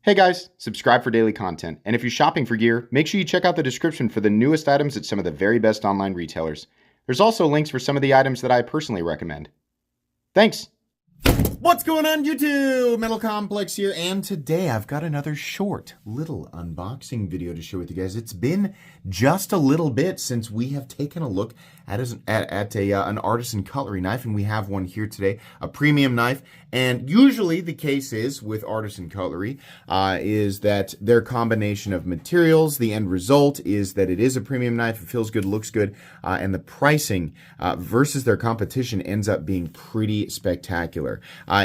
Hey guys, subscribe for daily content, and if you're shopping for gear, make sure you check out the description for the newest items at some of the very best online retailers. There's also links for some of the items that I personally recommend. Thanks! What's going on, YouTube? Metal Complex here, and today I've got another short little unboxing video to share with you guys. It's been just a little bit since we have taken a look at an Artisan cutlery knife, and we have one here today, a premium knife. And usually the case is with Artisan cutlery is that their combination of materials, the end result is that it is a premium knife, it feels good, looks good, and the pricing versus their competition ends up being pretty spectacular.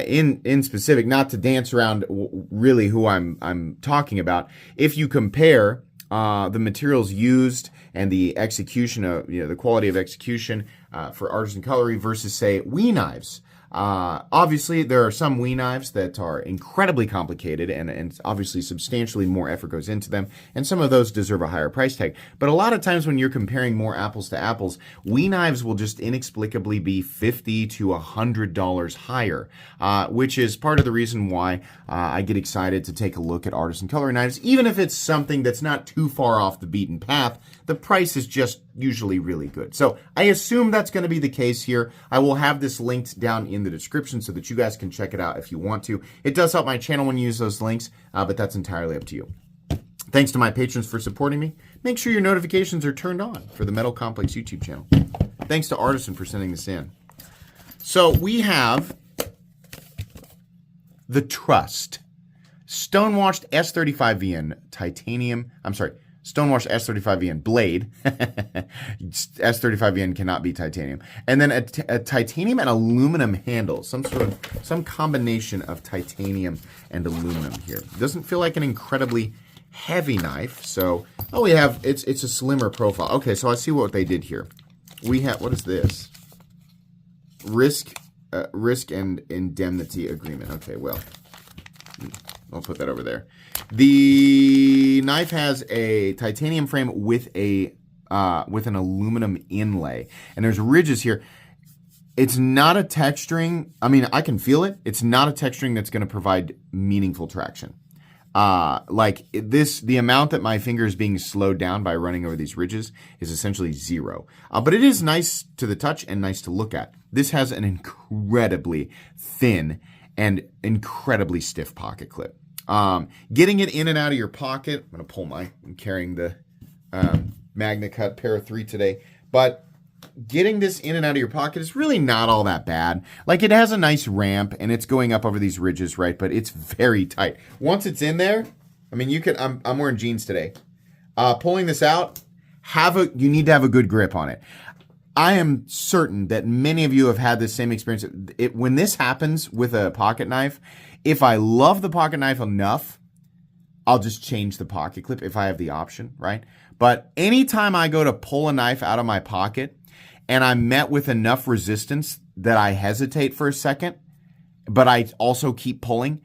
In specific, not to dance around really who I'm talking about, if you compare the materials used and the execution of, the quality of execution for Artisan cutlery versus, say, WE knives. Obviously, there are some WE knives that are incredibly complicated and obviously substantially more effort goes into them, and some of those deserve a higher price tag. But a lot of times when you're comparing more apples to apples, WE knives will just inexplicably be $50 to $100 higher, which is part of the reason why I get excited to take a look at Artisan cutlery knives. Even if it's something that's not too far off the beaten path, the price is just usually really good. So I assume that's going to be the case here. I will have this linked down in the description so that you guys can check it out if you want to. It does help my channel when you use those links, but that's entirely up to you. Thanks to my patrons for supporting me. Make sure your notifications are turned on for the Metal Complex YouTube channel. Thanks to Artisan for sending this in. So we have the Trust Stonewashed S35VN titanium, Stonewashed S35VN blade. S35VN cannot be titanium. And then a titanium and aluminum handle. Some combination of titanium and aluminum here. Doesn't feel like an incredibly heavy knife. So, it's a slimmer profile. Okay, so I see what they did here. We have, what is this? Risk and indemnity agreement. Okay, well, I'll put that over there. The knife has a titanium frame with an aluminum inlay, and there's ridges here. It's not a texturing. I mean, I can feel it. It's not a texturing that's going to provide meaningful traction. The amount that my finger is being slowed down by running over these ridges is essentially zero. But it is nice to the touch and nice to look at. This has an incredibly thin and incredibly stiff pocket clip. Getting it in and out of your pocket, I'm carrying the Magna Cut Para 3 today, but getting this in and out of your pocket is really not all that bad. Like, it has a nice ramp and it's going up over these ridges, right? But it's very tight. Once it's in there, I mean, I'm wearing jeans today. Pulling this out, you need to have a good grip on it. I am certain that many of you have had this same experience. When this happens with a pocket knife, if I love the pocket knife enough, I'll just change the pocket clip if I have the option, right? But anytime I go to pull a knife out of my pocket and I'm met with enough resistance that I hesitate for a second, but I also keep pulling,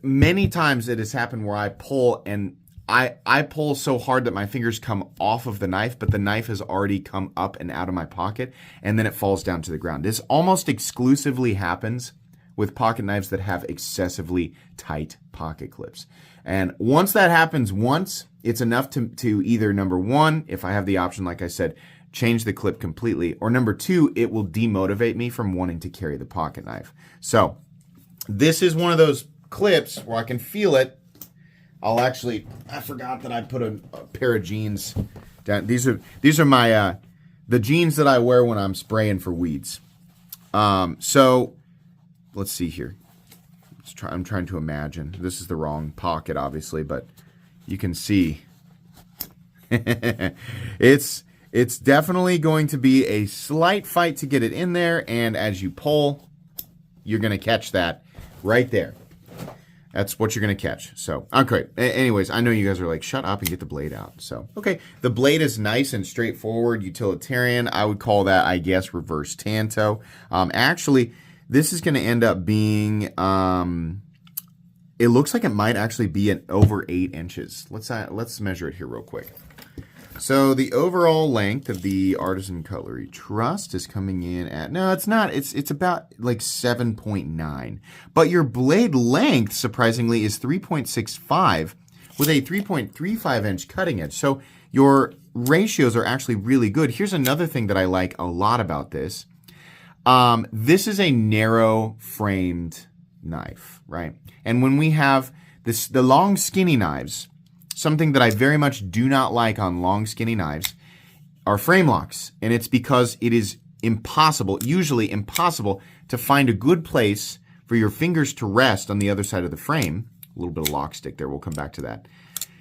many times it has happened where I pull and I pull so hard that my fingers come off of the knife, but the knife has already come up and out of my pocket, and then it falls down to the ground. This almost exclusively happens with pocket knives that have excessively tight pocket clips. And once that happens it's enough to either, number one, if I have the option, like I said, change the clip completely, or number two, it will demotivate me from wanting to carry the pocket knife. So this is one of those clips where I can feel it. I forgot that I put a pair of jeans down. These are my, the jeans that I wear when I'm spraying for weeds. So let's see here. I'm trying to imagine. This is the wrong pocket, obviously, but you can see. It's definitely going to be a slight fight to get it in there, and as you pull, you're going to catch that right there. That's what you're going to catch. So, okay. Anyways, I know you guys are like, shut up and get the blade out. So, okay. The blade is nice and straightforward, utilitarian. I would call that, I guess, reverse tanto. Actually, this is going to end up being, it looks like it might actually be over 8 inches. Let's measure it here real quick. So the overall length of the Artisan Cutlery Trust is coming in at, no, it's not. It's about like 7.9. But your blade length, surprisingly, is 3.65 with a 3.35 inch cutting edge. So your ratios are actually really good. Here's another thing that I like a lot about this. This is a narrow framed knife, right? And when we have the long skinny knives, something that I very much do not like on long skinny knives are frame locks. And it's because it is impossible, usually impossible, to find a good place for your fingers to rest on the other side of the frame. A little bit of lock stick there, we'll come back to that.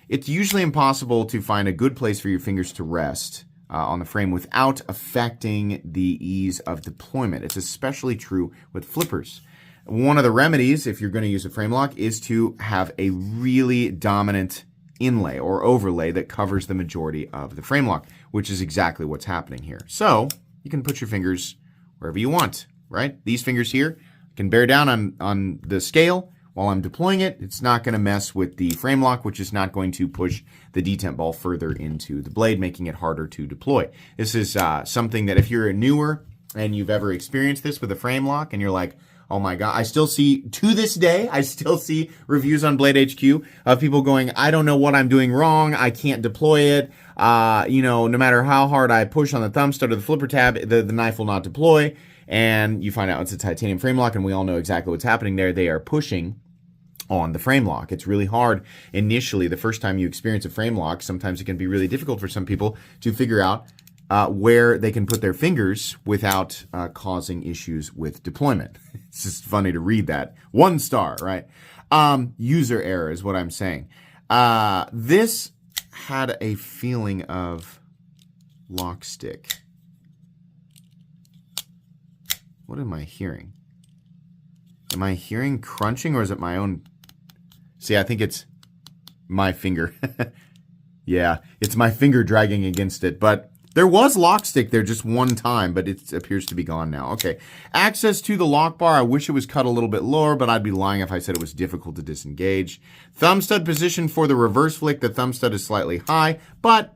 It's usually impossible to find a good place for your fingers to rest on the frame without affecting the ease of deployment. It's especially true with flippers. One of the remedies, if you're going to use a frame lock, is to have a really dominant inlay or overlay that covers the majority of the frame lock, which is exactly what's happening here. So you can put your fingers wherever you want, right? These fingers here can bear down on the scale while I'm deploying it. It's not going to mess with the frame lock, which is not going to push the detent ball further into the blade, making it harder to deploy. This is something that if you're a newer and you've ever experienced this with a frame lock and you're like, oh my God, I still see, to this day, I still see reviews on Blade HQ of people going, I don't know what I'm doing wrong. I can't deploy it. No matter how hard I push on the thumb stud or the flipper tab, the knife will not deploy. And you find out it's a titanium frame lock, and we all know exactly what's happening there. They are pushing on the frame lock. It's really hard initially. The first time you experience a frame lock, sometimes it can be really difficult for some people to figure out where they can put their fingers without causing issues with deployment. It's just funny to read that. 1 star, right? User error is what I'm saying. This had a feeling of lock stick. What am I hearing? Am I hearing crunching, or is it my own? See, I think it's my finger. Yeah, it's my finger dragging against it, but there was lock stick there just one time, but it appears to be gone now. Okay, access to the lock bar. I wish it was cut a little bit lower, but I'd be lying if I said it was difficult to disengage. Thumb stud position for the reverse flick. The thumb stud is slightly high, but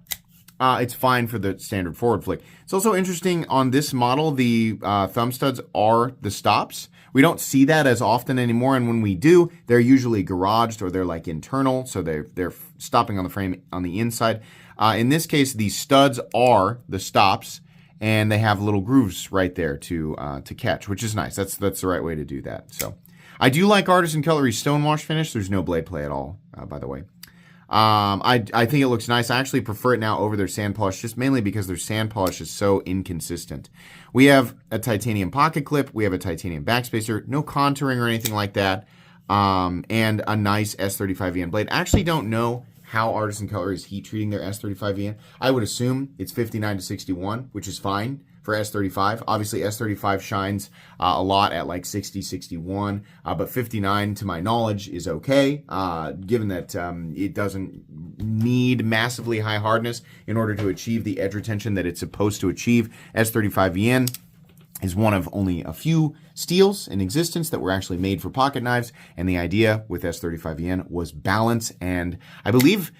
it's fine for the standard forward flick. It's also interesting on this model, the thumb studs are the stops. We don't see that as often anymore, and when we do, they're usually garaged or they're like internal, so they're stopping on the frame on the inside. In this case, the studs are the stops, and they have little grooves right there to catch, which is nice. That's the right way to do that. So I do like Artisan Cutlery's stonewash finish. There's no blade play at all, by the way. I think it looks nice. I actually prefer it now over their sand polish, just mainly because their sand polish is so inconsistent. We have a titanium pocket clip. We have a titanium backspacer. No contouring or anything like that. And a nice S35VN blade. I actually don't know how Artisan Cutlery is heat treating their S35VN. I would assume it's 59 to 61, which is fine for S35. Obviously, S35 shines a lot at like 60, 61, but 59, to my knowledge, is okay, given that it doesn't need massively high hardness in order to achieve the edge retention that it's supposed to achieve. S35VN is one of only a few steels in existence that were actually made for pocket knives, and the idea with S35VN was balance, and I believe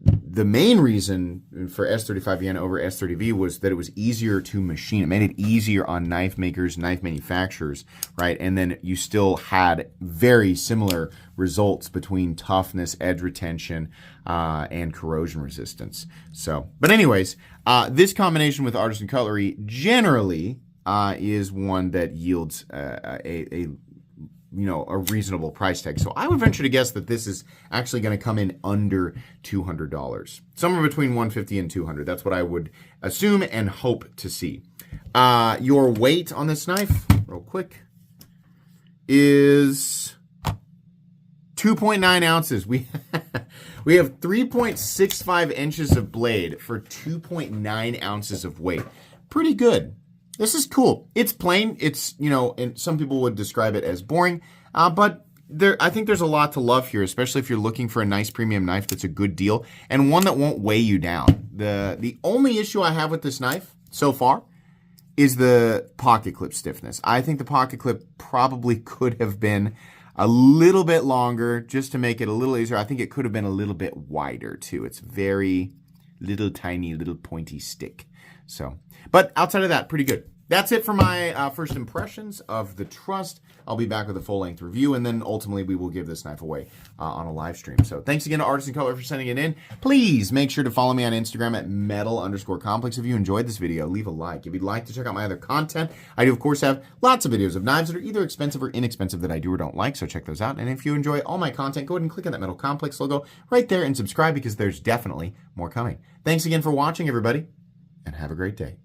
the main reason for S35VN over S30V was that it was easier to machine. It made it easier on knife makers, knife manufacturers, right? And then you still had very similar results between toughness, edge retention, and corrosion resistance. So, but anyways, this combination with Artisan Cutlery generally is one that yields a reasonable price tag. So I would venture to guess that this is actually going to come in under $200. Somewhere between $150 and $200. That's what I would assume and hope to see. Your weight on this knife, real quick, is 2.9 ounces. We have 3.65 inches of blade for 2.9 ounces of weight. Pretty good. This is cool. It's plain. It's, and some people would describe it as boring, but I think there's a lot to love here, especially if you're looking for a nice premium knife that's a good deal and one that won't weigh you down. The only issue I have with this knife so far is the pocket clip stiffness. I think the pocket clip probably could have been a little bit longer just to make it a little easier. I think it could have been a little bit wider too. It's very little tiny, little pointy stick. So, but outside of that, pretty good. That's it for my first impressions of the Trust. I'll be back with a full-length review, and then ultimately we will give this knife away on a live stream. So thanks again to Artisan Cutlery for sending it in. Please make sure to follow me on Instagram at metal_complex. If you enjoyed this video, leave a like. If you'd like to check out my other content, I do, of course, have lots of videos of knives that are either expensive or inexpensive that I do or don't like, so check those out. And if you enjoy all my content, go ahead and click on that Metal Complex logo right there and subscribe, because there's definitely more coming. Thanks again for watching, everybody, and have a great day.